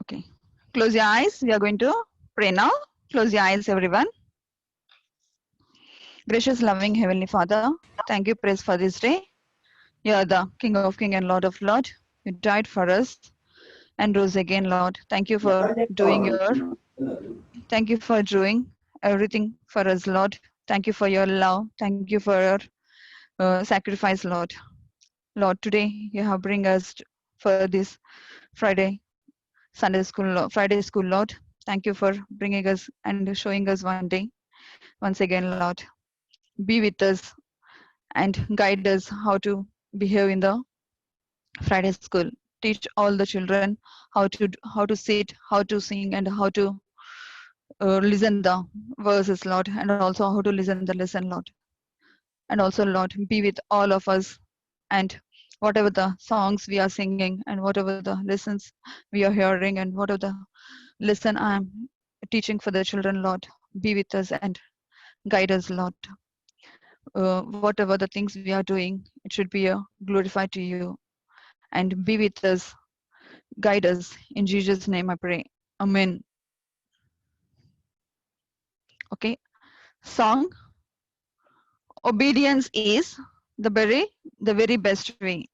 Okay. Close your eyes. We are going to pray now. Close your eyes, everyone. Gracious, loving Heavenly Father, thank you, praise for this day. You are the King of King and Lord of Lord. You died for us and rose again, Lord. Thank you for thank you for doing everything for us, Lord. Thank you for your love. Thank you for your sacrifice, Lord. Lord, today you have bring us for this Friday Sunday school, Friday school, Lord. Thank you for bringing us and showing us one day, once again, Lord. Be with us and guide us how to behave in the Friday school. Teach all the children how to sit, how to sing, and how to listen the verses, Lord, and also how to listen the lesson, Lord. And also, Lord, be with all of us and whatever the songs we are singing and whatever the lessons we are hearing and whatever the lesson I am teaching for the children, Lord, be with us and guide us, Lord. Whatever the things we are doing, it should be glorified to you and be with us, guide us. In Jesus' name I pray. Amen. Okay. Song. Obedience is the very best way.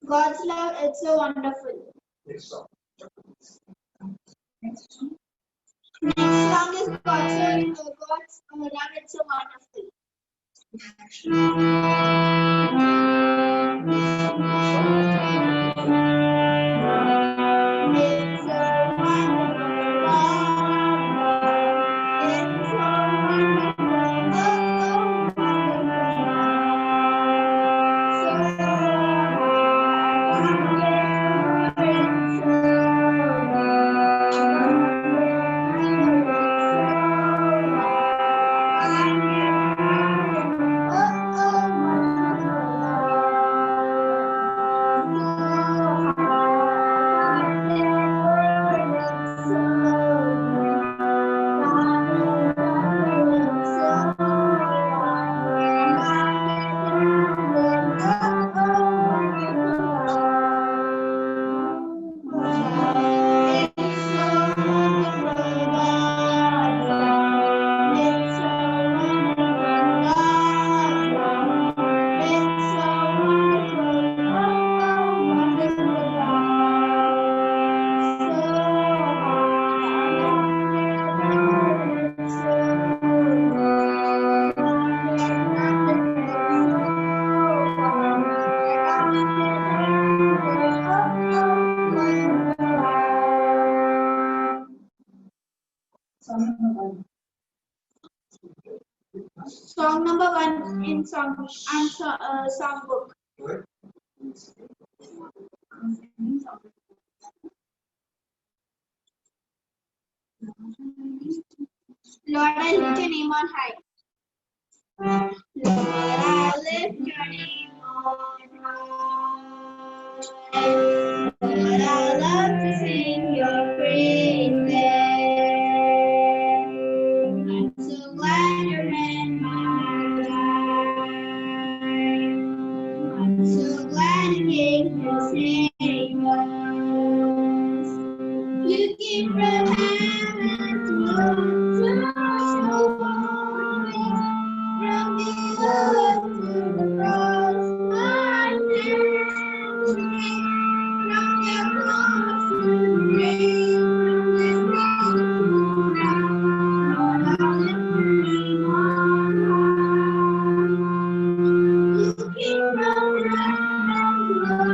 God's love is so wonderful. Next song is God's love is so wonderful. It's a wonderful love. It's so wonderful. Oh, so Song number one in songbook. Lord, I lift your name on high. Lord, I lift your name on high. Lord, I love to sing your praises. I'm so glad you're in my life. I'm so glad you came to save us. You came from heaven to earth, from the earth to the cross. I never from the cross to the grave, from the grave to the ground. Lord, I lift your name on high. You came from heaven to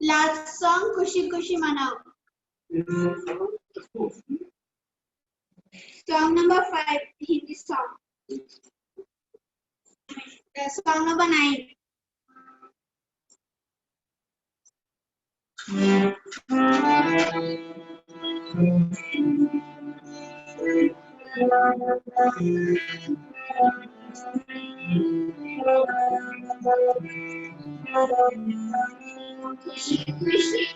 Last song, Kushi Kushi Manao. Song number 5, Hindi song. Song number 9. Kushi Kushi Manao, Kushi Kushi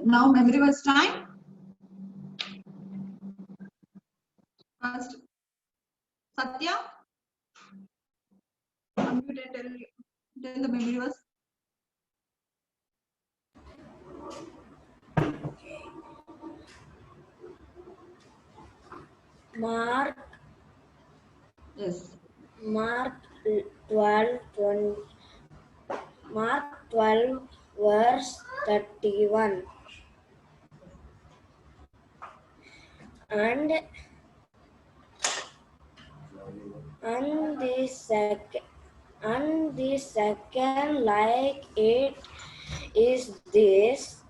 Now memory verse time. First, Satya, unmute and tell the memory verse. Mark Yes. Mark 12, Mark 12 verse 31. And the second like it is this,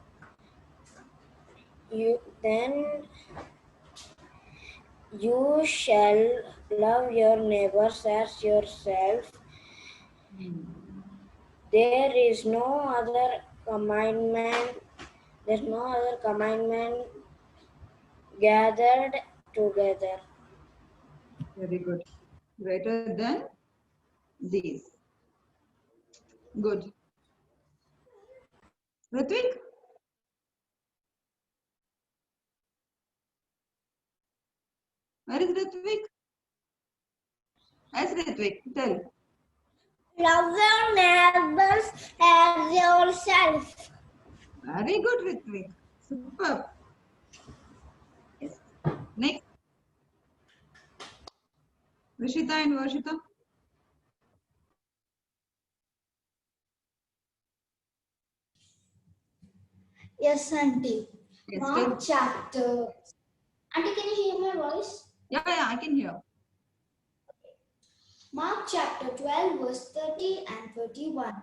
then you shall love your neighbors as yourself. There is no other commandment. There's no other commandment gathered together. Very good. Greater than these. Good. Ritvik? Where is Ritvik? Yes, Ritvik, tell. Love your neighbors as yourself. Very good, Ritvik. Superb. Yes. Next. Rishita and Varshita. Yes, Auntie. Yes, Mark chapter. Auntie, can you hear my voice? Yeah, I can hear. Mark chapter 12, verse 30 and 31.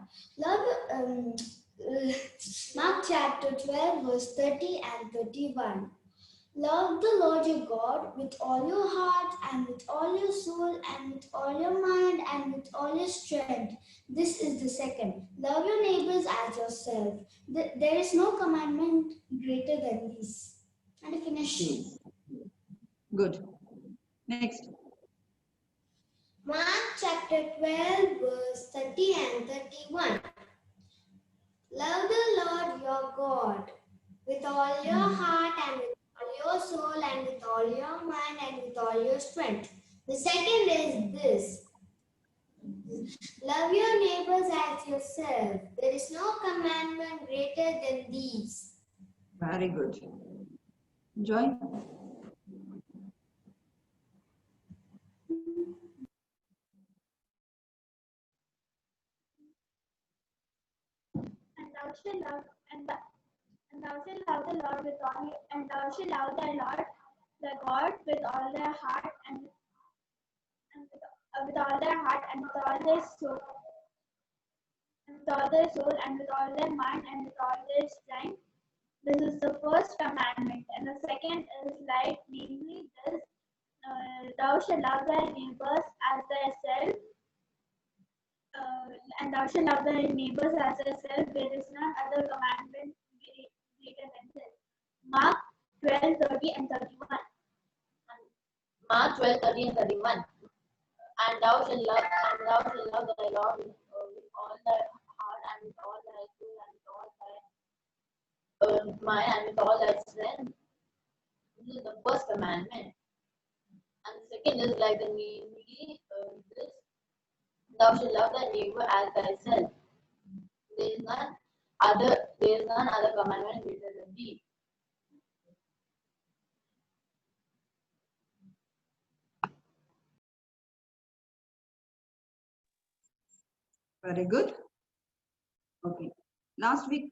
Mark chapter 12, verse 30 and 31. Love the Lord your God with all your heart and with all your soul and with all your mind and with all your strength. This is the second. Love your neighbors as yourself. There is no commandment greater than this. And I finish. Good. Next. Mark chapter 12, verse 30 and 31. Love the Lord your God with all your heart and with all your soul and with all your mind and with all your strength. The second is this. Love your neighbors as yourself. There is no commandment greater than these. Very good. Joy. And thou shalt love and thou shalt love the Lord with all and thou shalt love thy Lord thy God with all thy heart and with all their heart and with all their soul and with all their soul and with all their mind and with all their strength. This is the first commandment, and the second is like, namely this: thou shalt love thy neighbors as thyself. And thou shalt love thy neighbors as thyself. There is none other commandment greater than this. Mark 12, 30 and 31. Mark 12, 30 and 31. And thou shalt love thy Lord with all thy heart and with all thy soul and with all thy mind and with all thy strength. This is the first commandment. And the second is like the namely this: thou shalt love thy neighbor as thyself. There is none other commandment greater than these. Very good. Okay. Last week,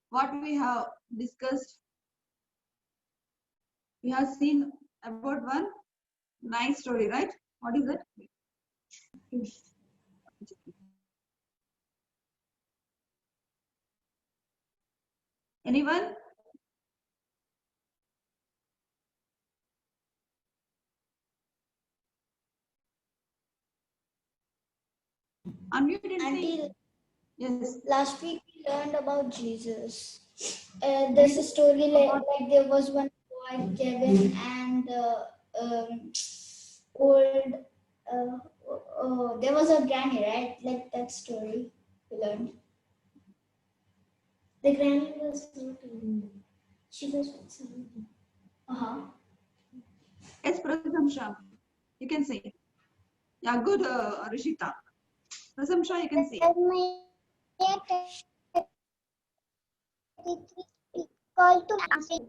what we have discussed, we have seen about one nice story, right? What is it? Anyone? Unmute and say. Auntie, Yes. last week we learned about Jesus. There's a story like there was one boy, Kevin, and old. There was a granny, right? Like that story we learned. The granny was not alone. She was with somebody. Yes, Prasamsha. You can say. Yeah, good, Rishita. Prasamsha, you can say. Call to answer.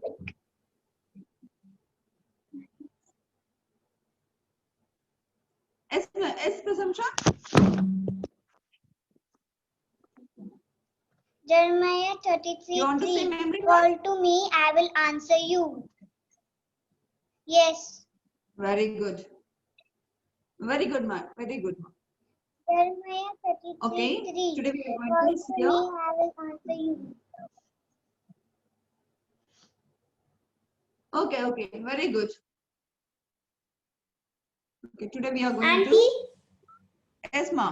Yes, Prasamsha. Jeremiah 33, You want to say 3. memory Call to me, I will answer you. Yes. Very good. Very good, ma. Very good. Jeremiah 33, Okay. 3. Today we are Call going to to see me, I will answer you. Okay. Very good. Okay. Today we are going Auntie, to. Yes, ma.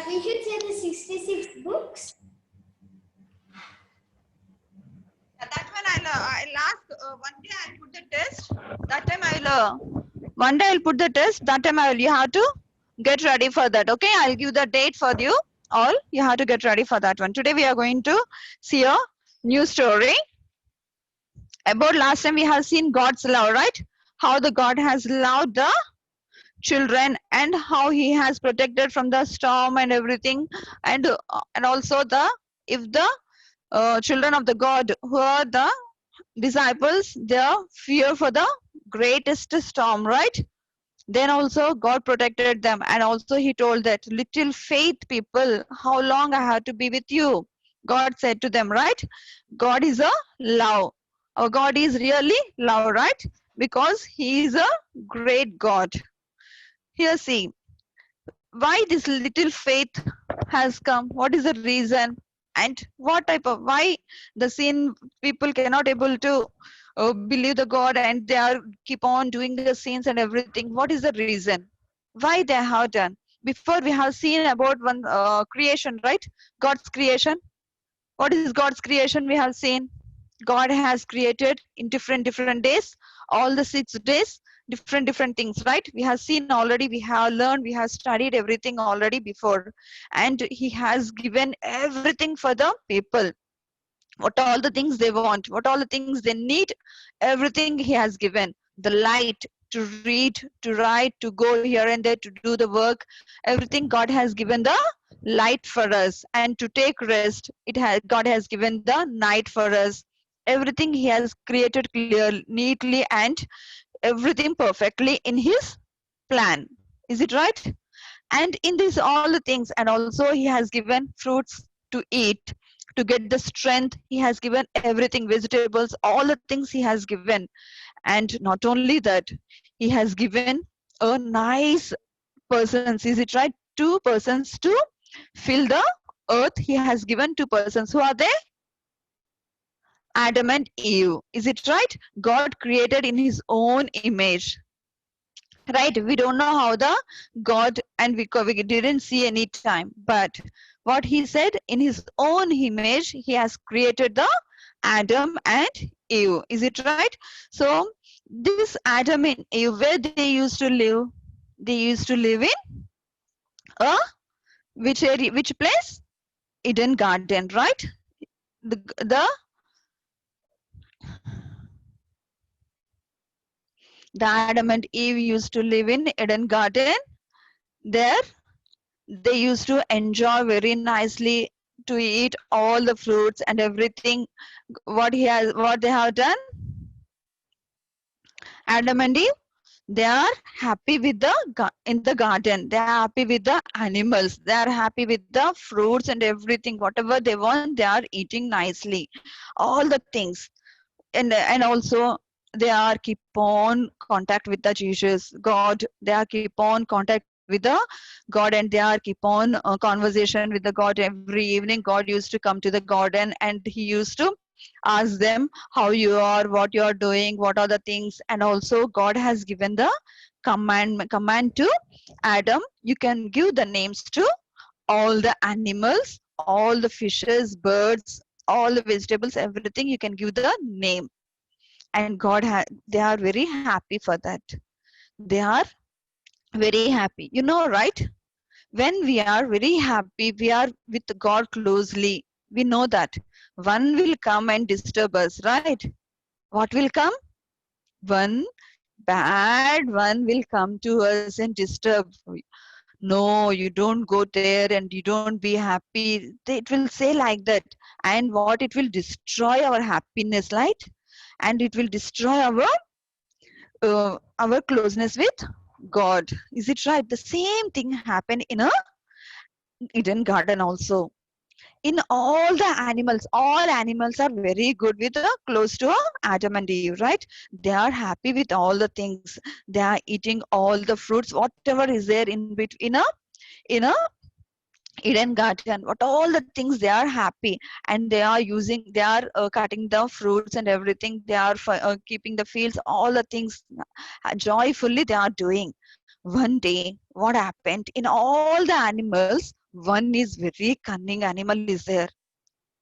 we should say the 66 books. That one I'll ask. One day I'll put the test. That time one day I'll put the test. That time you have to get ready for that. Okay, I'll give the date for you all. You have to get ready for that one. Today we are going to see a new story about last time we have seen God's love, right? How the God has loved the children and how he has protected from the storm and everything, and also the if the children of the God, who are the disciples, their fear for the greatest storm, right? Then also God protected them, and also He told that little faith people, how long I have to be with you? God said to them, right? God is a love. Our God is really love, right? Because He is a great God. Here, see, why this little faith has come? What is the reason? And what type of, why the sin people cannot able to believe the God, and they are keep on doing the sins and everything? What is the reason why they have done? Before we have seen about one creation, right? God's creation. What is God's creation? We have seen God has created in different days, all the 6 days, different things, right? We have seen already, we have learned, we have studied everything already before, and He has given everything for the people. What all the things they want, what all the things they need, everything He has given. The light to read, to write, to go here and there, to do the work, everything God has given the light for us. And to take rest, God has given the night for us. Everything He has created clear, neatly, and everything perfectly in His plan. Is it right? And in this all the things, and also He has given fruits to eat, to get the strength. He has given everything, vegetables, all the things He has given. And not only that, He has given a nice persons. Is it right? 2 persons to fill the earth. He has given 2 persons. Who are they? Adam and Eve. Is it right? God created in His own image, right? We don't know how the God, and we didn't see any time, but what He said, in His own image He has created the Adam and Eve. Is it right? So this Adam and Eve, where they used to live? They used to live in a, which area, which place? Eden Garden, right? The Adam and Eve used to live in Eden Garden. There they used to enjoy very nicely, to eat all the fruits and everything. What they have done? Adam and Eve, they are happy with the in the garden. They are happy with the animals. They are happy with the fruits and everything. Whatever they want, they are eating nicely. All the things. And also they are keep on contact with the Jesus God. They are keep on contact with the God, and they are keep on conversation with the God. Every evening God used to come to the garden, and He used to ask them how you are, what you are doing, what are the things. And also God has given the command to Adam. You can give the names to all the animals, all the fishes, birds, all the vegetables, everything you can give the name. And they are very happy for that. They are very happy, right? When we are very happy, we are with God closely. We know that one will come and disturb us, right? What will come? One bad one will come to us and disturb. No, you don't go there and you don't be happy. It will say like that. And what it will destroy our happiness, right? And it will destroy our closeness with God. Is it right? The same thing happened in a Eden Garden also. In all animals are very good with close to Adam and Eve, right? They are happy with all the things. They are eating all the fruits, whatever is there in between in a Eden Garden. What all the things, they are happy, and they are cutting the fruits and everything. They are keeping the fields, all the things joyfully they are doing. One day, what happened? In all the animals, one is very cunning animal is there,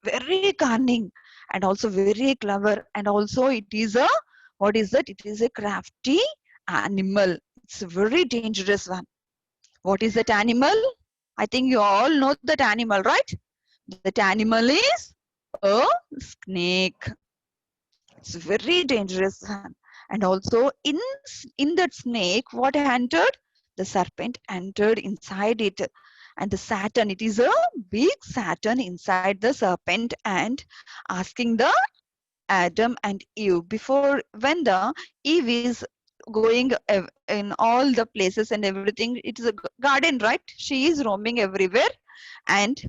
very cunning, and also very clever, and also it is a, what is that? It is a crafty animal. It's a very dangerous one. What is that animal? I think you all know that animal, right? That animal is a snake. It's very dangerous one. And also in that snake, what entered? The serpent entered inside it. And the Saturn, it is a big Saturn inside the serpent and asking the Adam and Eve before when the Eve is going in all the places and everything. It is a garden, right? She is roaming everywhere, and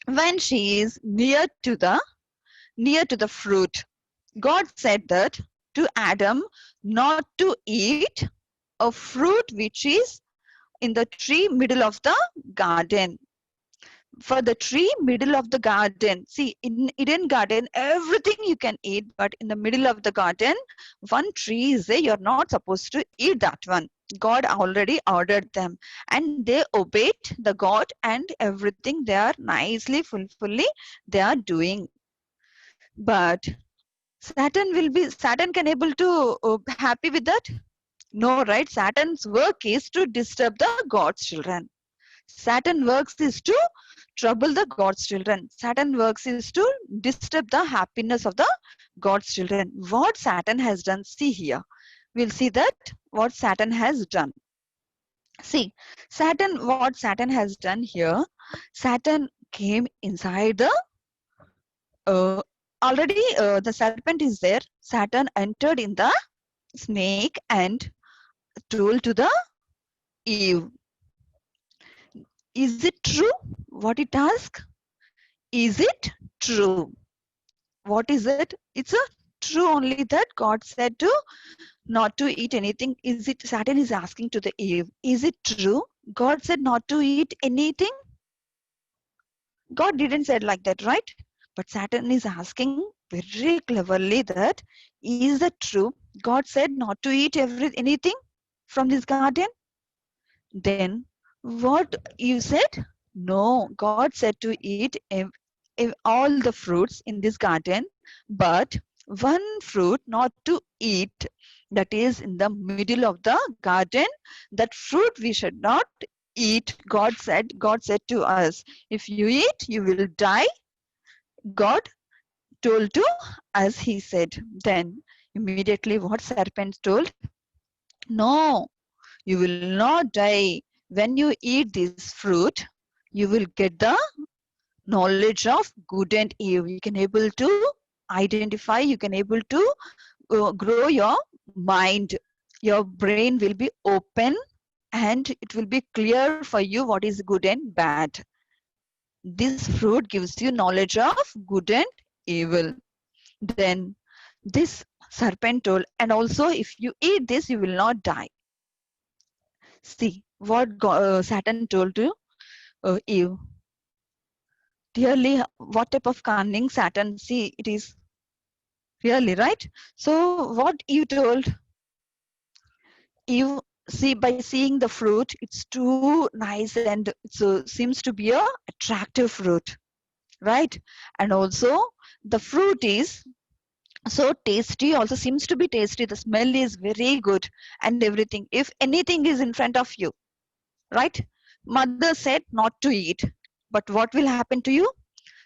when she is near to the fruit, God said that to Adam not to eat a fruit which is in the tree middle of the garden. For the tree middle of the garden, see, in Eden garden everything you can eat, but in the middle of the garden one tree is there, you're not supposed to eat that one. God already ordered them, and they obeyed the God, and everything they are nicely fully they are doing. But Saturn can able to happy with that? No, right? Saturn's work is to disturb the God's children. Saturn works is to trouble the God's children. Saturn works is to disturb the happiness of the God's children. What Saturn has done, see here. We'll see that what Saturn has done. See, what Saturn has done here, Saturn came inside the, already the serpent is there. Saturn entered in the snake and told to the Eve, is it true what it asks? Is it true? What is it? It's a true only that God said to not to eat anything. Is it? Saturn is asking to the Eve, is it true? God said not to eat anything. God didn't say like that, right? But Saturn is asking very cleverly that, is that true? God said not to eat anything from this garden. Then what you said? No, God said to eat all the fruits in this garden, but one fruit not to eat, that is in the middle of the garden. That fruit we should not eat. God said to us, if you eat you will die. God told to us, he said. Then immediately what serpent told? No, you will not die. When you eat this fruit, you will get the knowledge of good and evil. You can able to identify, you can able to grow your mind. Your brain will be open and it will be clear for you what is good and bad. This fruit gives you knowledge of good and evil. Then this serpent told, and also if you eat this, you will not die. See what Saturn told to Eve. Really, what type of cunning Saturn, see, it is really, right? So what Eve told, Eve, see, by seeing the fruit, it's too nice and it seems to be a attractive fruit, right? And also the fruit is so tasty, also seems to be tasty. The smell is very good and everything. If anything is in front of you, right? Mother said not to eat, but what will happen to you?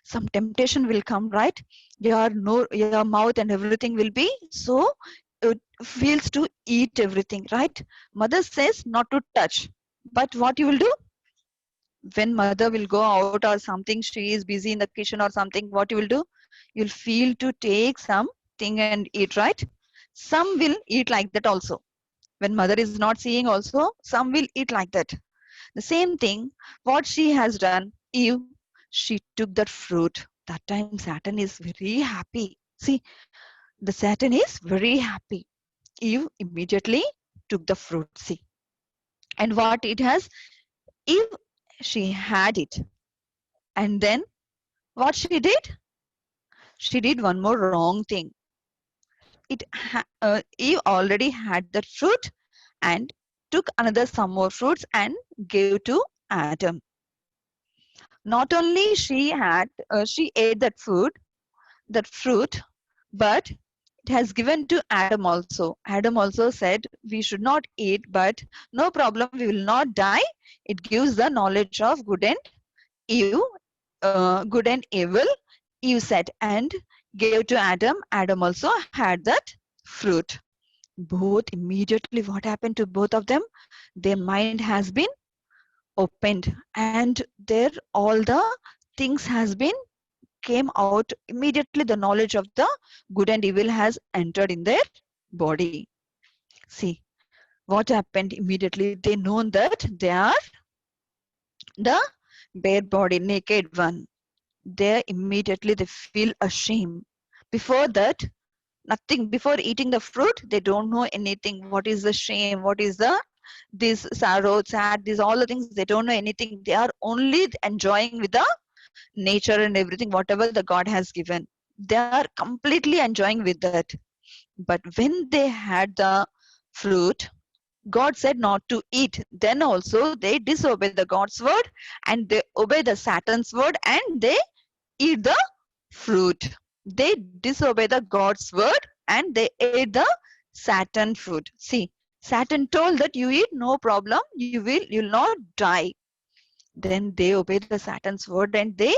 Some temptation will come, right? Your mouth and everything will be so, it feels to eat everything, right? Mother says not to touch, but what you will do? When mother will go out or something, she is busy in the kitchen or something, what you will do? You'll feel to take something and eat, right? Some will eat like that also. When mother is not seeing also, some will eat like that. The same thing, what she has done, Eve, she took that fruit. That time Saturn is very happy. See, the Saturn is very happy. Eve immediately took the fruit, see. And what it has, Eve, she had it. And then what she did? She did one more wrong thing. Eve already had that fruit and took some more fruits and gave to Adam. Not only she ate that fruit, but it has given to Adam also. Adam also said we should not eat, but no problem, we will not die. It gives the knowledge of good and evil. Eve said and gave to Adam. Adam also had that fruit. Both immediately, what happened to both of them? Their mind has been opened, and there all the things has been came out immediately. The knowledge of the good and evil has entered in their body. See what happened immediately. They know that they are the bare body, naked one. They immediately they feel ashamed. Before that, nothing. Before eating the fruit, they don't know anything. What is the shame? What is the this sorrow, sad, these all the things, they don't know anything. They are only enjoying with the nature and everything, whatever the God has given. They are completely enjoying with that. But when they had the fruit, God said not to eat. Then also they disobey the God's word, and they obey the Satan's word, and they eat the fruit. They disobey the God's word and they ate the Satan fruit. See, Satan told that you eat, no problem, you'll not die. Then they obeyed the Satan's word and they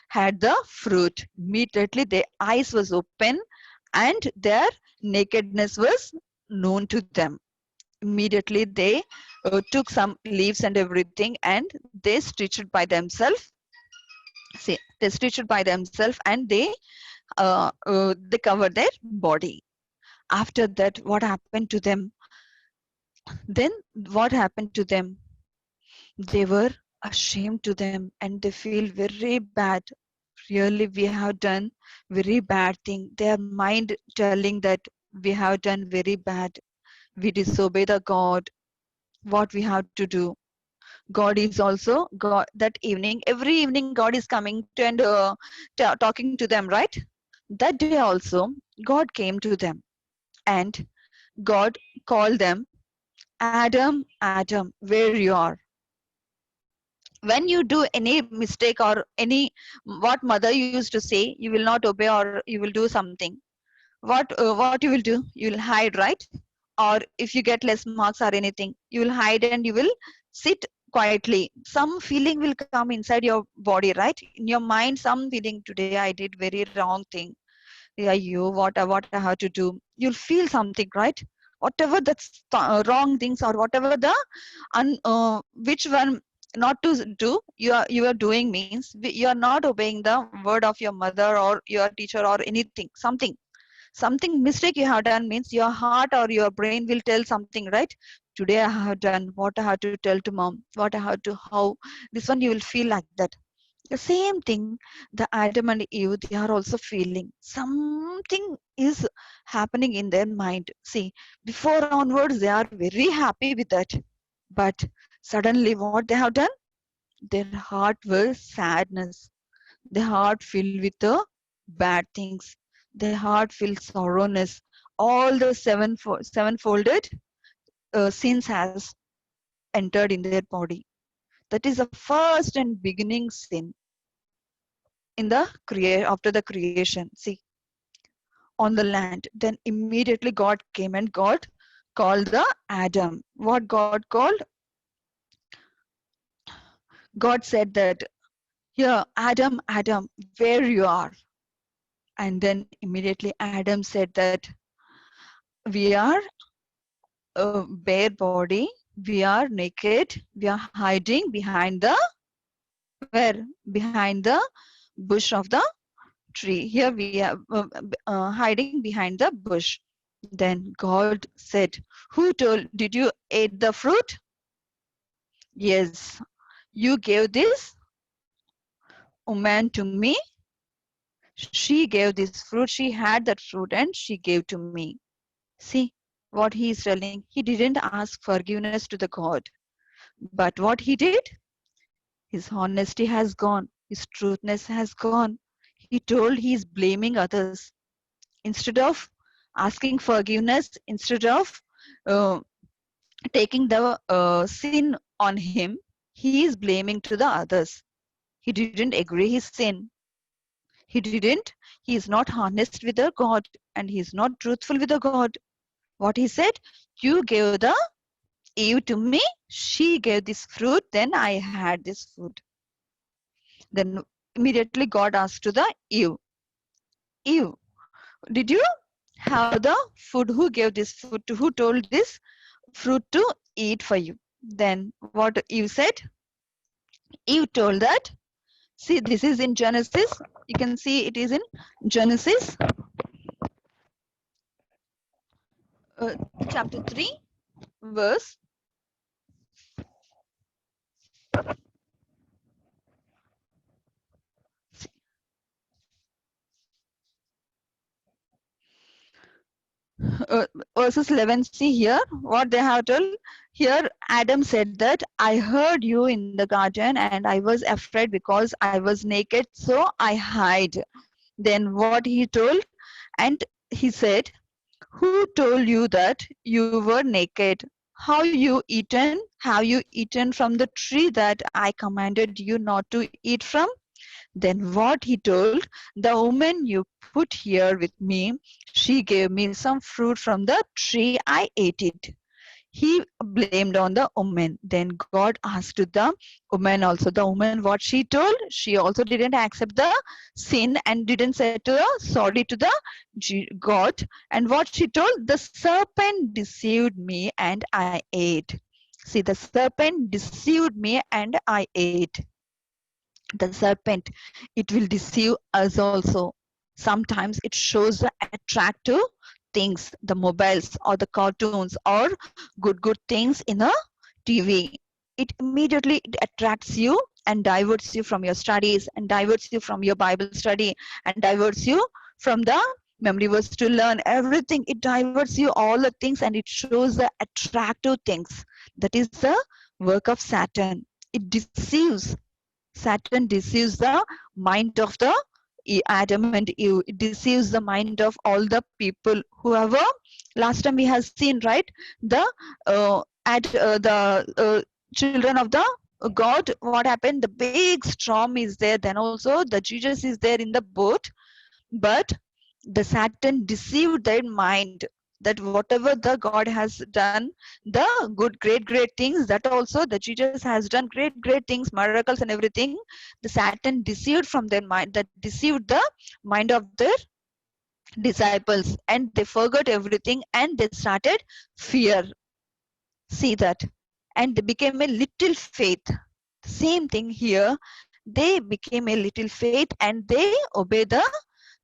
had the fruit. Immediately their eyes was open and their nakedness was known to them. Immediately they took some leaves and everything, and they stitched it by themselves. See, they stitched it by themselves, and they covered their body. After that, what happened to them? Then what happened to them? They were ashamed to them, and they feel very bad. Really, we have done very bad thing. Their mind telling that we have done very bad. We disobey the God. What we have to do? God is also God. That evening, every evening, God is coming to and talking to them, right? That day also, God came to them, and God called them, Adam, Adam, where you are. When you do any mistake or any, what mother used to say, you will not obey or you will do something. What you will do? You will hide, right? Or if you get less marks or anything, you will hide and you will sit quietly. Some feeling will come inside your body, right? In your mind, some feeling, today I did very wrong thing. Yeah, what I have to do. You'll feel something, right? Whatever that's wrong things or whatever the which one not to do, you are doing means you are not obeying the word of your mother or your teacher or anything. Something mistake you have done means your heart or your brain will tell something, right? Today I have done what I have to tell to mom, what I have to how. This one you will feel like that. The same thing, the Adam and Eve, they are also feeling something is happening in their mind. See, before onwards, they are very happy with that. But suddenly, what they have done? Their heart was sadness. Their heart filled with the bad things. Their heart filled sorrowness. All the sevenfolded sins has entered in their body. That is the first and beginning sin in the after the creation. See, on the land. Then immediately God came and God called the Adam. What God called? God said that, here, Adam, Adam, where you are. And then immediately Adam said that we are a bare body, we are naked, we are hiding behind the where? Behind the bush of the tree. Here we are hiding behind the bush. Then God said, who told, did you eat the fruit? Yes, you gave this woman to me. She gave this fruit, she had that fruit and she gave to me. See what he is telling. He didn't ask forgiveness to the God. But what he did? His honesty has gone. His truthness has gone. He told he is blaming others. Instead of asking forgiveness, instead of uh, taking the sin on him, he is blaming to the others. He didn't agree his sin. He is not honest with the God, and he is not truthful with the God. What he said, you gave the Eve to me, she gave this fruit, then I had this food. Then immediately God asked to the Eve, Eve, did you have the food? Who gave this food to, who told this fruit to eat for you? Then what Eve said? Eve told that, see, this is in Genesis. You can see it is in Genesis uh, chapter 3, verse uh, verses 11. See here what they have told. Here Adam said that, I heard you in the garden and I was afraid because I was naked, so I hide. Then what he told, and he said, who told you that you were naked? How you eaten? Have you eaten from the tree that I commanded you not to eat from? Then what he told, the woman you put here with me, she gave me some fruit from the tree, I ate it. He blamed on the woman. Then God asked to the woman also. The woman, what she told, she also didn't accept the sin and didn't say to the sorry to the God. And what she told, the serpent deceived me and I ate. See, the serpent deceived me and I ate. The serpent, it will deceive us also. Sometimes it shows the attractive things, the mobiles or the cartoons or good things in a TV. It immediately it attracts you and diverts you from your studies and diverts you from your Bible study and diverts you from the memory verse to learn everything. It diverts you all the things and it shows the attractive things. That is the work of Satan. It deceives. Satan deceives the mind of the Adam and Eve. It deceives the mind of all the people. Whoever, last time we have seen, right? The children of the God. What happened? The big storm is there. Then also the Jesus is there in the boat, but the Satan deceived their mind that whatever the God has done, the good, great things, that also the Jesus has done great things, miracles and everything. The Satan deceived from their mind, that deceived the mind of their disciples, and they forgot everything and they started fear. See that, and they became a little faith. Same thing here. They became a little faith and they obey the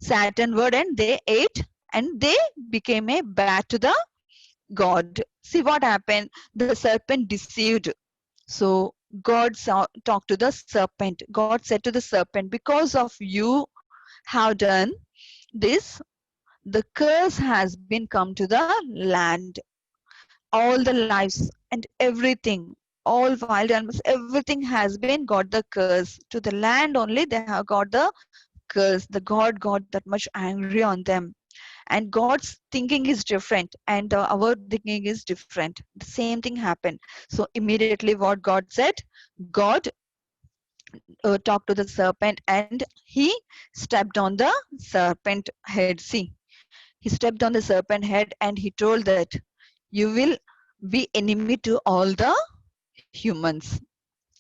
Satan word and they ate and they became a bad to the God. See what happened? The serpent deceived. So God talked to the serpent. God said to the serpent, because of you have done this, the curse has been come to the land. All the lives and everything, all wild animals, everything has been got the curse. To the land only they have got the curse. The God got that much angry on them. And God's thinking is different and our thinking is different. The same thing happened. So immediately what God said, God talked to the serpent and he stepped on the serpent head. See, he stepped on the serpent head and he told that you will be enemy to all the humans.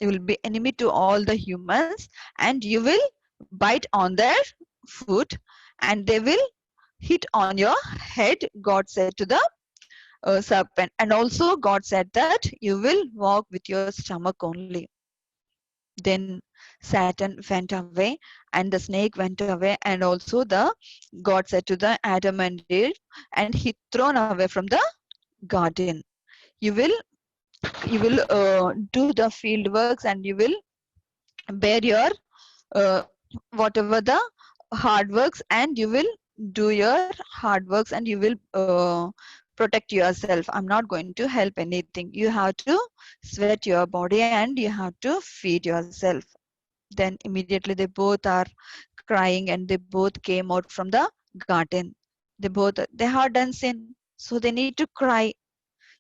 You will be enemy to all the humans and you will bite on their foot and they will hit on your head, God said to the serpent. And also God said that you will walk with your stomach only. Then Satan went away and the snake went away, and also the God said to the Adam and Eve, and he thrown away from the garden. You will do the field works and you will bear your whatever the hard works, and you will do your hard works and you will protect yourself. I'm not going to help anything. You have to sweat your body and you have to feed yourself. Then immediately they both are crying and they both came out from the garden. They have done sin, so they need to cry.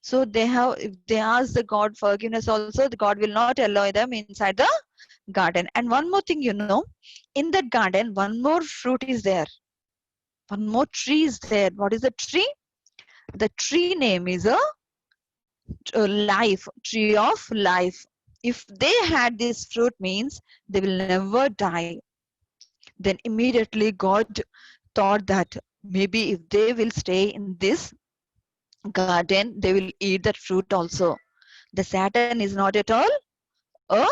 So they have, if they ask the God forgiveness also, the God will not allow them inside the garden. And one more thing, in that garden, one more fruit is there. One more tree is there. What is the tree? The tree name is a life, tree of life. If they had this fruit means they will never die. Then immediately God thought that maybe if they will stay in this garden, they will eat that fruit also. The Satan is not at all a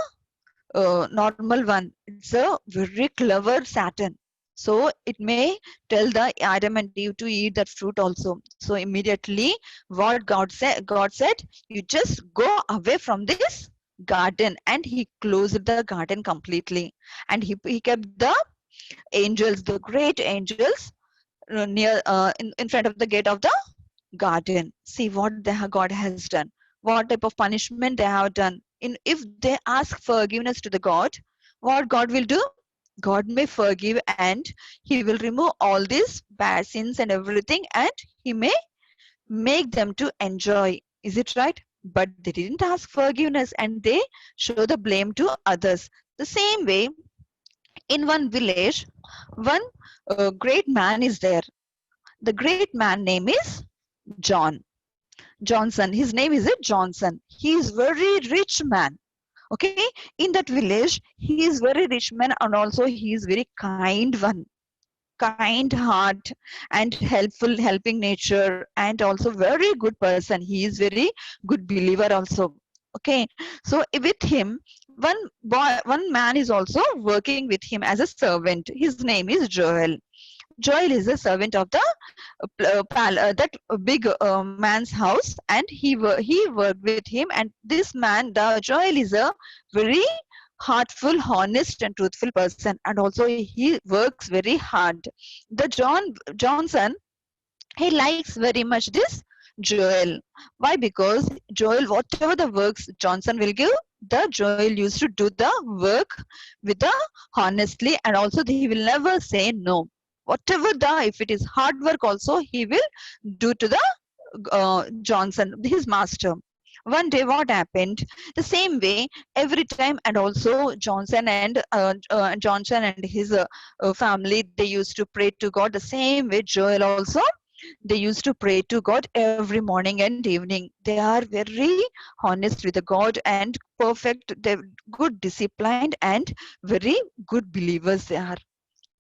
normal one. It's a very clever Saturn. So it may tell the Adam and Eve to eat that fruit also. So immediately, what God said, you just go away from this garden, and He closed the garden completely, and He kept the angels, the great angels, in front of the gate of the garden. See what God has done. What type of punishment they have done. If they ask forgiveness to the God, what God will do? God may forgive, and He will remove all these bad sins and everything, and He may make them to enjoy. Is it right? But they didn't ask forgiveness, and they show the blame to others. The same way, in one village, one great man is there. The great man name is John. Johnson. His name is Johnson. He is very rich man. Okay, in that village, he is very rich man, and also he is very kind one, kind heart, and helping nature, and also very good person. He is very good believer also. Okay, so with him, one man is also working with him as a servant. His name is Joel. Joel is a servant of the that big man's house, and he worked with him. And this man, the Joel, is a very heartful, honest, and truthful person, and also he works very hard. The Johnson, he likes very much this Joel. Why? Because Joel, whatever the works Johnson will give, the Joel used to do the work with the honestly, and also he will never say no. Whatever if it is hard work also, he will do to the Johnson, his master. One day, what happened? The same way, every time, and also Johnson and his family, they used to pray to God. The same way, Joel also, they used to pray to God every morning and evening. They are very honest with the God, and perfect. They're good, disciplined, and very good believers. They are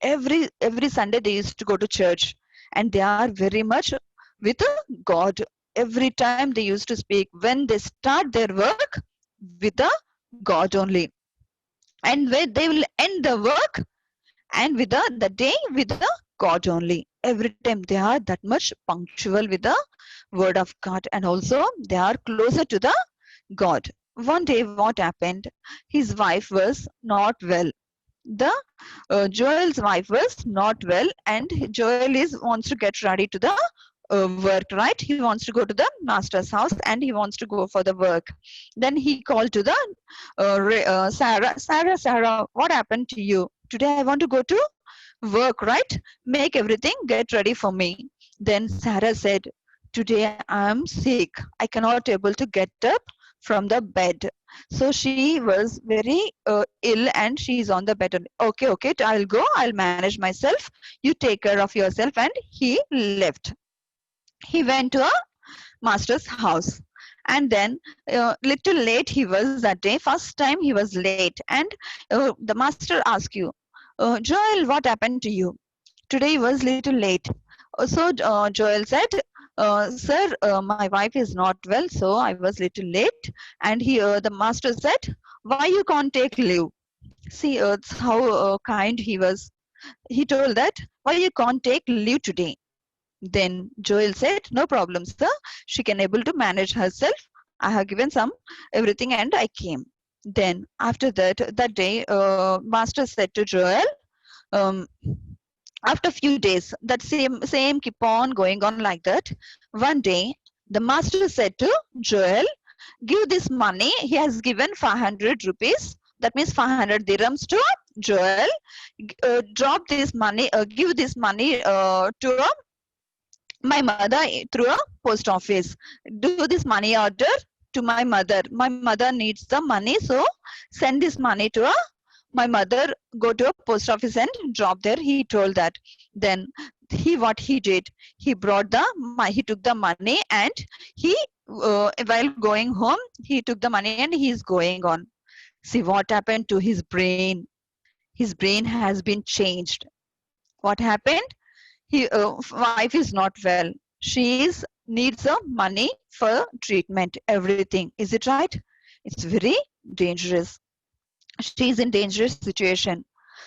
every Sunday they used to go to church, and they are very much with God. Every time they used to speak when they start their work with the God only, and when they will end the work and with the day with the God only. Every time they are that much punctual with the word of God, and also they are closer to the God. One day, what happened? His wife was not well. The Joel's wife was not well, and Joel is wants to get ready to the work, right? He wants to go to the master's house, and he wants to go for the work. Then he called to the Sarah, what happened to you today? I want to go to work, right? Make everything get ready for me. Then Sarah said, today I am sick, I cannot able to get up from the bed. So she was very ill, and she is on the bed. Okay, I'll go, I'll manage myself, you take care of yourself. And he left. He went to a master's house, and then little late he was that day. First time he was late, and the master asked you, Joel, what happened to you today? Was little late. So Joel said, sir, my wife is not well, so I was little late. And the master said, why you can't take leave? See, it's how kind he was. He told that, why you can't take leave today? Then Joel said, no problem, sir, she can able to manage herself, I have given some everything, and I came. Then after that day, master said to Joel, um, after few days, that same keep on going on like that. One day the master said to Joel, give this money. He has given 500 rupees, that means 500 dirhams to Joel. Drop this money, give this money to my mother through a post office. Do this money order to my mother. My mother needs the money, so send this money to a my mother. Go to a post office and drop there. He told that. Then what he did, he took the money, and he while going home, he took the money and he is going on. See what happened to his brain. His brain has been changed. What happened? Wife is not well. She needs the money for treatment, everything. Is it right? It's very dangerous. She is in dangerous situation.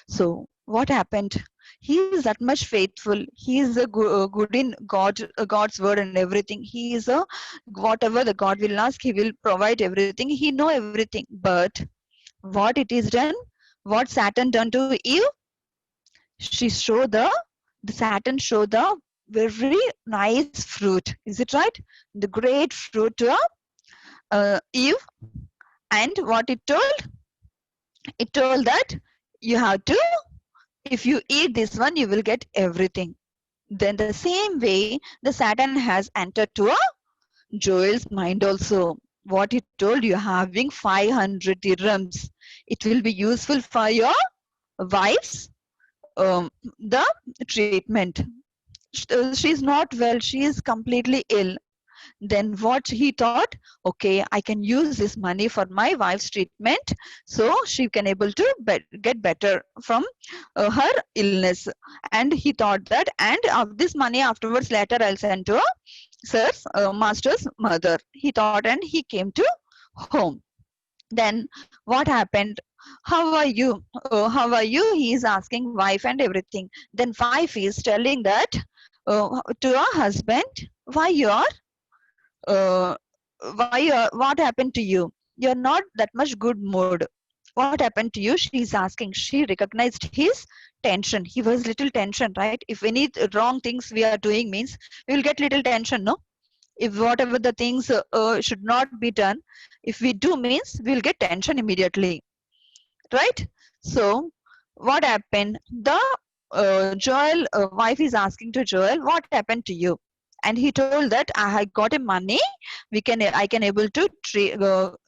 So what happened? He is that much faithful. He is a good in God's word and everything. He is a whatever the God will ask, he will provide everything. He know everything. But what it is done? What Satan done to Eve? She show the Saturn show the very nice fruit. Is it right? The great fruit to Eve. And what it told? It told that you have to, if you eat this one, you will get everything. Then the same way, the Saturn has entered to a Joel's mind also. What he told you, having 500 dirhams, it will be useful for your wife's the treatment. She's not well. She is completely ill. Then what he thought, okay, I can use this money for my wife's treatment, so she can able to get better from her illness. And he thought that, and of this money afterwards later I'll send to sir's master's mother. He thought, and he came to home. Then what happened? How are you? How are you? He is asking wife and everything. Then wife is telling that to her husband, why you are what happened to you? You're not that much good mood. What happened to you? She's asking. She recognized his tension. He was little tension, right? If any wrong things we are doing means we will get little tension, no? If whatever the things should not be done, if we do means we'll get tension immediately, right? So what happened? The Joel wife is asking to Joel, what happened to you? And he told that I got a money. I can able to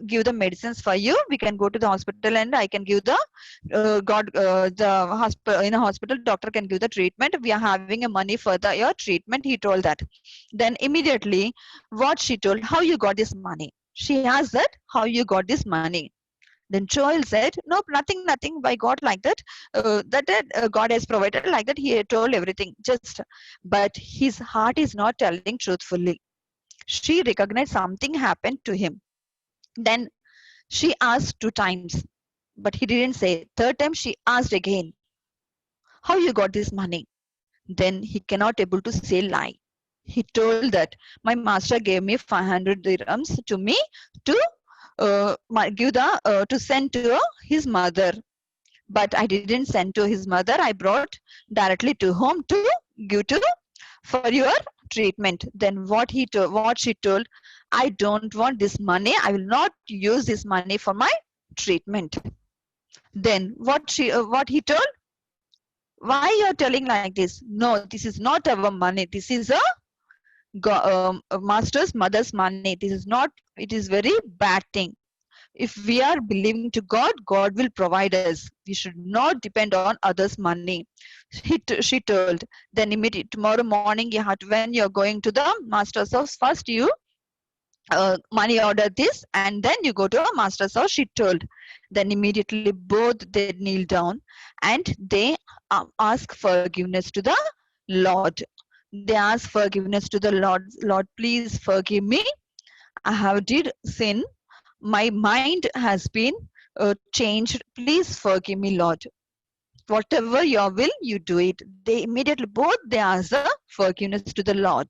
give the medicines for you. We can go to the hospital and I can give the the hospital, in a hospital doctor can give the treatment. We are having a money for your treatment. He told that. Then immediately, what she told, how you got this money? She asked that, how you got this money? Then Joel said, nope, nothing, nothing. By God, like that, God has provided, like that. He had told everything. Just, but his heart is not telling truthfully. She recognized something happened to him. Then she asked 2 times, but he didn't say. Third time she asked again, how you got this money? Then he cannot able to say lie. He told that my master gave me 500 dirhams to me to give the to send to his mother, but I didn't send to his mother. I brought directly to home to give to for your treatment. Then what she told, I don't want this money. I will not use this money for my treatment. Then what he told, why you're telling like this? No, this is not our money. This is a master's mother's money. This is not. It is very bad thing. If we are believing to God, God will provide us. We should not depend on others' money. She told. Then immediately tomorrow morning, you have to, when you're going to the master's house, first you money order this, and then you go to a master's house. She told. Then immediately both they kneel down and they ask forgiveness to the Lord. They ask forgiveness to the Lord. Lord, please forgive me. I have did sin. My mind has been changed. Please forgive me, Lord. Whatever your will, you do it. They immediately both they ask the forgiveness to the Lord.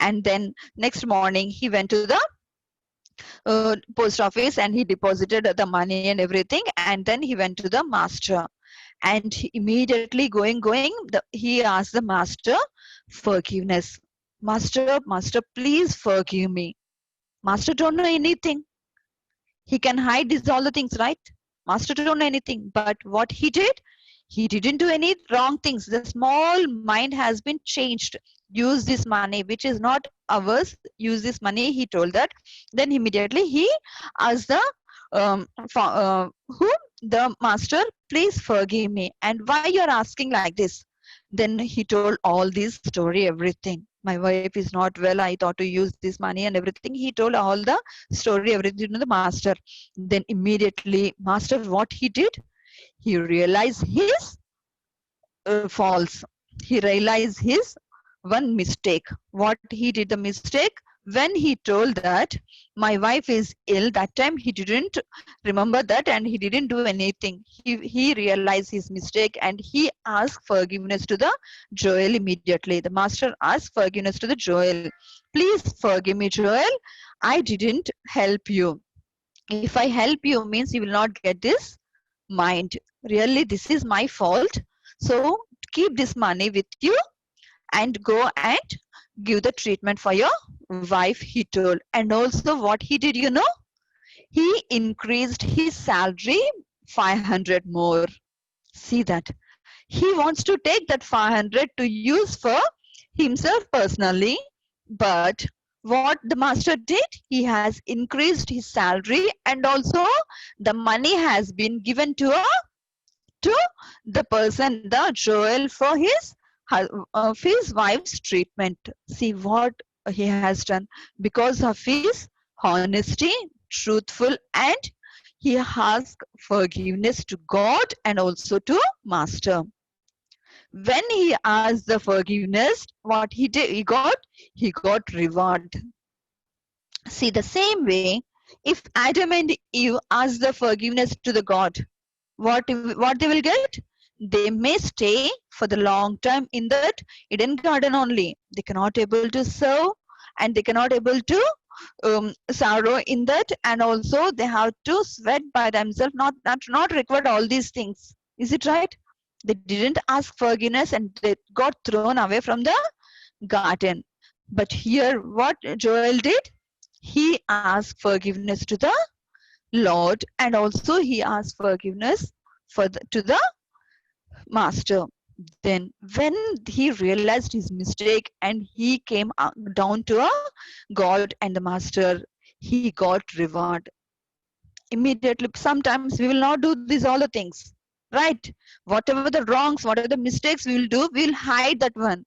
And then next morning he went to the post office and he deposited the money and everything. And then he went to the master. And immediately going, he asked the master forgiveness. Master, please forgive me. Master don't know anything. He can hide this all the things, right? Master don't know anything. But what he did, he didn't do any wrong things. The small mind has been changed. Use this money, which is not ours. Use this money. He told that. Then immediately he asked the the master, please forgive me. And why you're asking like this? Then he told all this story, everything. My wife is not well. I thought to use this money and everything. He told all the story, everything to the master. Then immediately, master, what he did? He realized his faults. He realized his one mistake. What he did the mistake? When he told that my wife is ill. That time he didn't remember that and he didn't do anything. He realized his mistake and he asked forgiveness to the Joel immediately. The master asked forgiveness to the Joel. Please forgive me, Joel. I didn't help you. If I help you means you will not get this mind. Really, this is my fault. So keep this money with you and go and give the treatment for your wife, he told. And also what he did, you know, he increased his salary 500 more. See that. He wants to take that 500 to use for himself personally, but what the master did, he has increased his salary and also the money has been given to the person, the Joel, for his wife's treatment. See what he has done because of his honesty, truthful, and he asked forgiveness to God and also to Master. When he asked the forgiveness, what he did, he got reward. See, the same way, if Adam and Eve ask the forgiveness to the God, what they will get? They may stay for the long time in that Eden garden only. They cannot able to serve and they cannot able to sorrow in that, and also they have to sweat by themselves, not required all these things. Is it right? They didn't ask forgiveness and they got thrown away from the garden. But here what Joel did, he asked forgiveness to the Lord and also he asked forgiveness to the master. Then when he realized his mistake and he came down to a God and the master, he got reward immediately. Sometimes we will not do these all the things, right? Whatever the wrongs, whatever the mistakes we will do, we will hide that one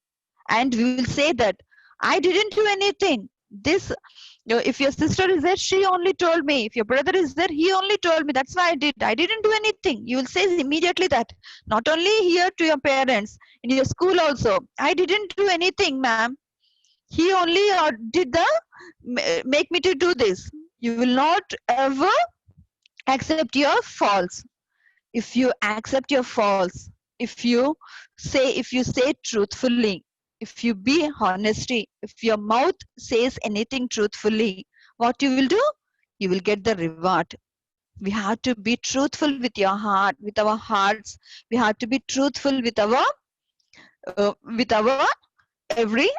and we will say that I didn't do anything. This, if your sister is there, she only told me. If your brother is there, he only told me. That's why I did. I didn't do anything. You will say immediately that. Not only here to your parents, in your school also. I didn't do anything, ma'am. He only did the make me to do this. You will not ever accept your faults. If you accept your faults, if you say truthfully, if you be honesty, if your mouth says anything truthfully, what you will do? You will get the reward. We have to be truthful with your heart, with our hearts. We have to be truthful with our every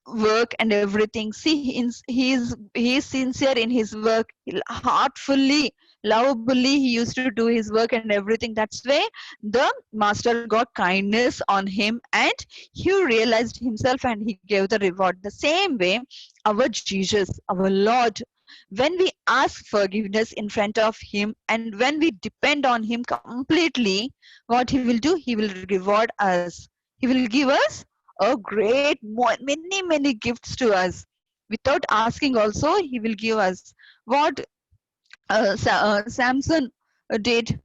work and everything. See, he is sincere in his work, heartfully, lovably he used to do his work and everything. That's why the master got kindness on him and he realized himself and he gave the reward. The same way, our Jesus, our Lord, when we ask forgiveness in front of him and when we depend on him completely, what he will do? He will reward us. He will give us a great, many gifts to us. Without asking also, he will give us. What Samson did,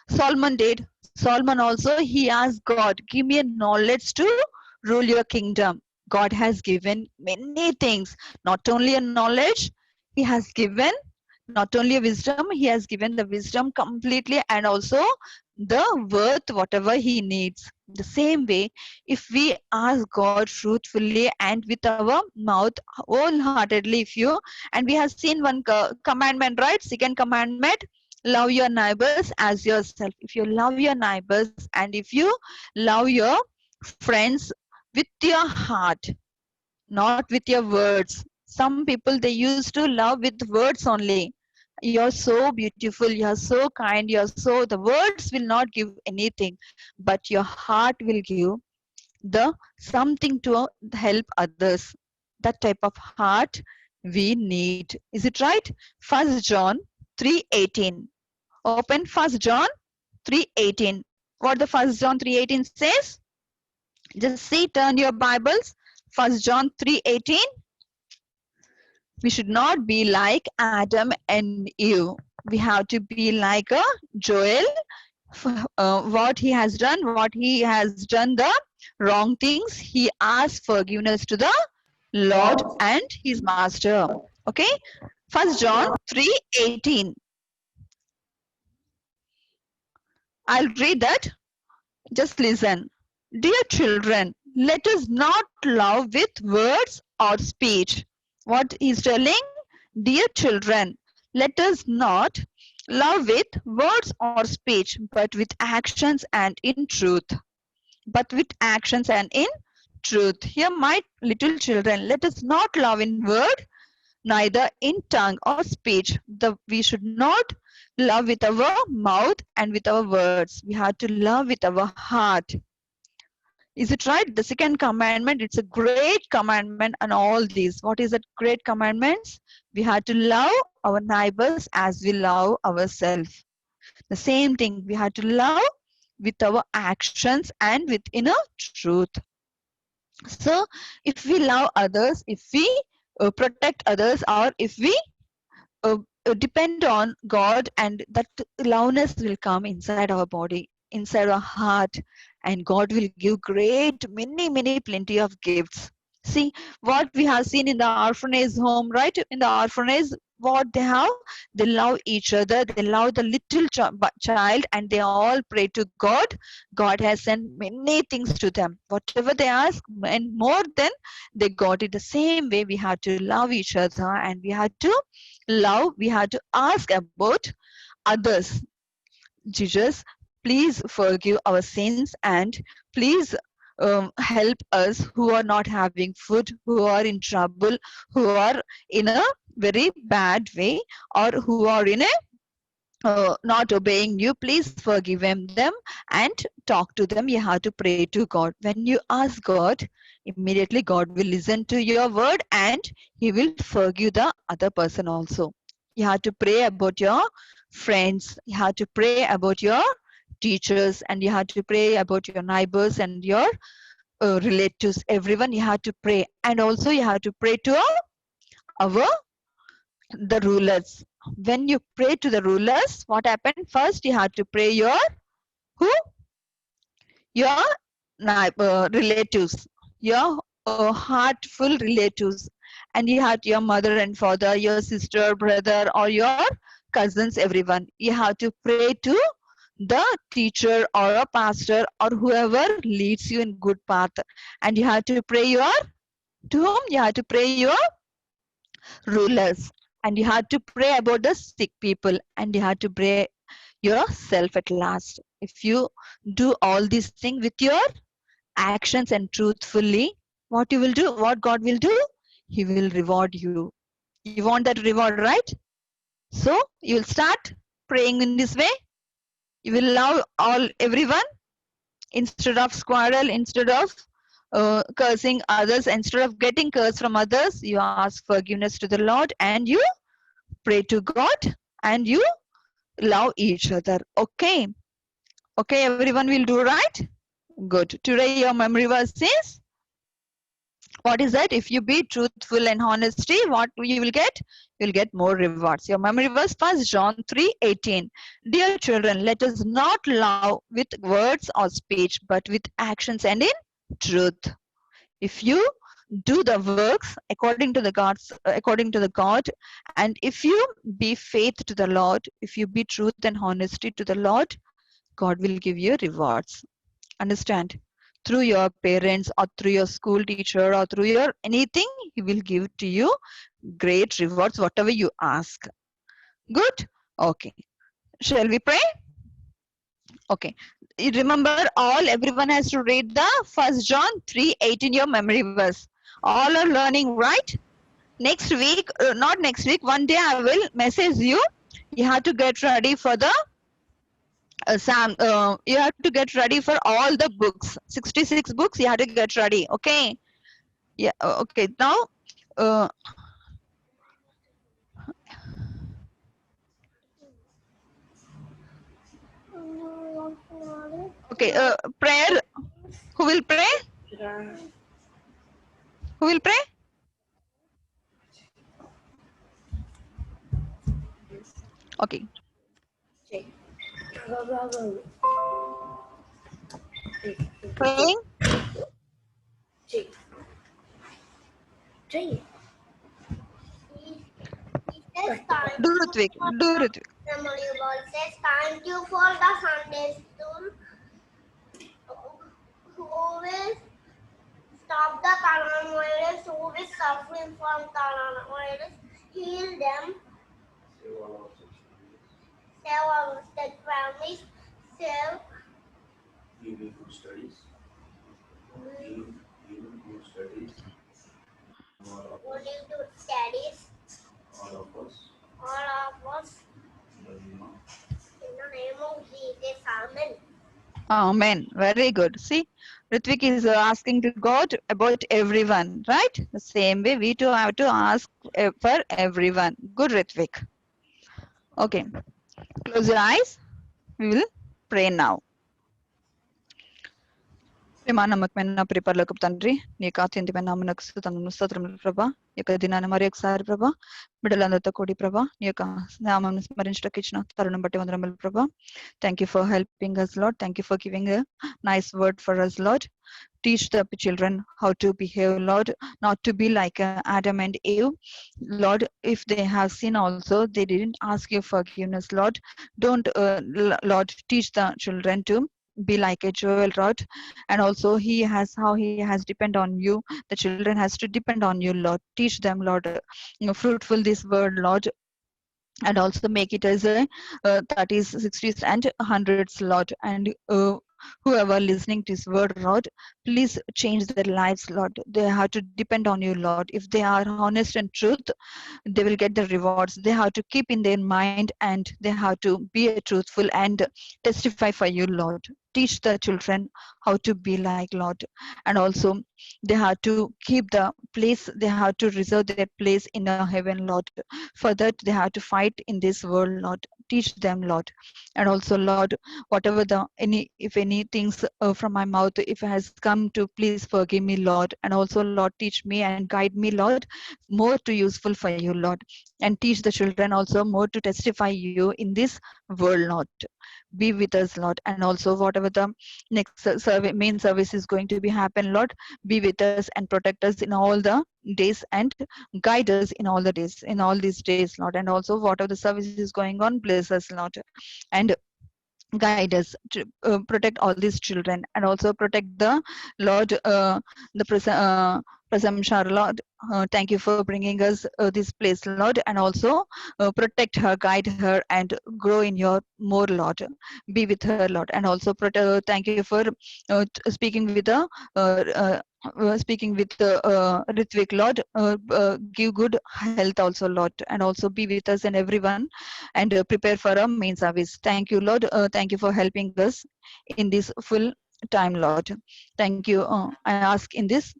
Solomon did. Solomon also, he asked God, give me a knowledge to rule your kingdom. God has given many things, not only a knowledge, he has given not only a wisdom, he has given the wisdom completely and also the worth, whatever he needs. The same way, if we ask God truthfully and with our mouth wholeheartedly, and we have seen one commandment, right? Second commandment, love your neighbors as yourself. If you love your neighbors and if you love your friends with your heart, not with your words. Some people, they used to love with words only. You're so beautiful, you're so kind, the words will not give anything, but your heart will give the something to help others. That type of heart we need. Is it right? 1 John 3:18. Open 1 John 3:18. What the 1 John 3:18 says? Just see, turn your Bibles. 1 John 3:18. We should not be like Adam and Eve. We have to be like a Joel. What he has done the wrong things. He asked forgiveness to the Lord and his master. Okay. 1 John 3:18. I'll read that. Just listen. Dear children, let us not love with words or speech. What he's telling? Dear children, let us not love with words or speech, but with actions and in truth. But with actions and in truth. Here, my little children, let us not love in word, neither in tongue or speech. We should not love with our mouth and with our words. We have to love with our heart. Is it right? The second commandment, it's a great commandment and all these. What is that great commandments? We have to love our neighbors as we love ourselves. The same thing, we have to love with our actions and with inner truth. So if we love others, if we protect others, or if we depend on God, and that loveness will come inside our body, inside our heart, and God will give great, many, plenty of gifts. See what we have seen in the orphanage home, right? In the orphanage, what they have, they love each other, they love the little child, and they all pray to God. God has sent many things to them. Whatever they ask, and more than they got it. The same way we have to love each other, and we have to love, we have to ask about others. Jesus, please forgive our sins, and please help us who are not having food, who are in trouble, who are in a very bad way, or who are in a not obeying you. Please forgive them and talk to them. You have to pray to God. When you ask God, immediately God will listen to your word, and he will forgive the other person also. You have to pray about your friends, you have to pray about your teachers, and you have to pray about your neighbors and your relatives. Everyone you have to pray, and also you have to pray to our the rulers. When you pray to the rulers, what happened? First you have to pray your who? Your relatives, your heartful relatives, and you have your mother and father, your sister, brother, or your cousins, everyone. You have to pray to the teacher or a pastor or whoever leads you in good path, and you have to pray your to whom? You have to pray your rulers, and you have to pray about the sick people, and you have to pray yourself at last. If you do all these things with your actions and truthfully, what you will do, what God will do, he will reward you. You want that reward, right? So you will start praying in this way. You will love everyone, instead of quarrel, instead of cursing others, instead of getting cursed from others. You ask forgiveness to the Lord, and you pray to God, and you love each other. Okay, everyone will do, right? Good. Today your memory verse is, what is that? If you be truthful and honesty, what you will get? You'll get more rewards. Your memory verse, 1 John 3:18. Dear children, let us not love with words or speech, but with actions and in truth. If you do the works according to the God, and if you be faith to the Lord, if you be truth and honesty to the Lord, God will give you rewards. Understand? Through your parents, or through your school teacher, or through your anything, he will give to you great rewards, whatever you ask. Good? Okay. Shall we pray? Okay. You remember, everyone has to read the 1 John 3:18, your memory verse. All are learning, right? Next week, not next week, one day I will message you. You have to get ready for the you have to get ready for all the books, 66 books. You have to get ready. Okay. Yeah. Okay. Now, uh, okay. Prayer. Who will pray? Who will pray? Okay. Praying. says thank Do you Ritvik. for Do the Ritvik. memory ball says thank you for the Sunday school who will stop the coronavirus, who is suffering from coronavirus, heal them, save our state families, save Give you good studies. Give good studies. what is good studies, All of us. all of us, in the name of Jesus, Amen. Amen. Very good. See, Ritvik is asking to God about everyone, right? The same way we too have to ask for everyone. Good, Ritvik. Okay. Close your eyes. We will pray now. ప్రేమ నమ్మకమైన ప్రిపర్లకు తండ్రి నీ యొక్క అత్యంతమైన నామనకు స్తుతులు స్తోత్రములు ప్రభా ఈ యొక్క దినాన్ని మరి ఒకసారి ప్రభా బిడ్డలందరితో కూడి ప్రభా నీ యొక్క నామం స్మరించడానికి ఇచ్చిన తరుణం బట్టి వందనములు ప్రభా thank you for helping us Lord, thank you for giving a nice word for us Lord. Teach the children how to behave Lord, not to be like Adam and Eve Lord. If they have sinned also, they didn't ask you forgiveness Lord. Don't Lord, teach the children to be like a Joel Lord, and also he has how he has depend on you. The children has to depend on you Lord. Teach them Lord, fruitful this word Lord, and also make it as a 30s, 60s and 100s Lord. And whoever listening to this word Lord, please change their lives Lord. They have to depend on you Lord. If they are honest and truth, they will get the rewards. They have to keep in their mind, and they have to be truthful and testify for you Lord. Teach the children how to be like Lord, and also they have to keep the place, they have to reserve their place in the heaven Lord. For that they have to fight in this world Lord. Teach them Lord. And also Lord, whatever the any if any things from my mouth if it has come to, please forgive me Lord. And also Lord, teach me and guide me Lord, more to useful for you Lord. And teach the children also more to testify you in this world Lord. Be with us Lord. And also whatever the next main service is going to be happen Lord, be with us and protect us in all the days, and guide us in all the days, in all these days Lord. And also whatever the service is going on, bless us Lord, and guide us to protect all these children. And also protect the Lord, the Prasamshar Lord. Thank you for bringing us this place Lord. And also protect her, guide her, and grow in your more Lord. Be with her Lord. And also thank you for speaking with the speaking with Ritvik Lord. Give good health also Lord. And also be with us and everyone, and prepare for a main service. Thank you Lord. Thank you for helping us in this full time Lord. Thank you. I ask in this,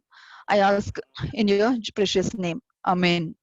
I ask in your precious name. Amen.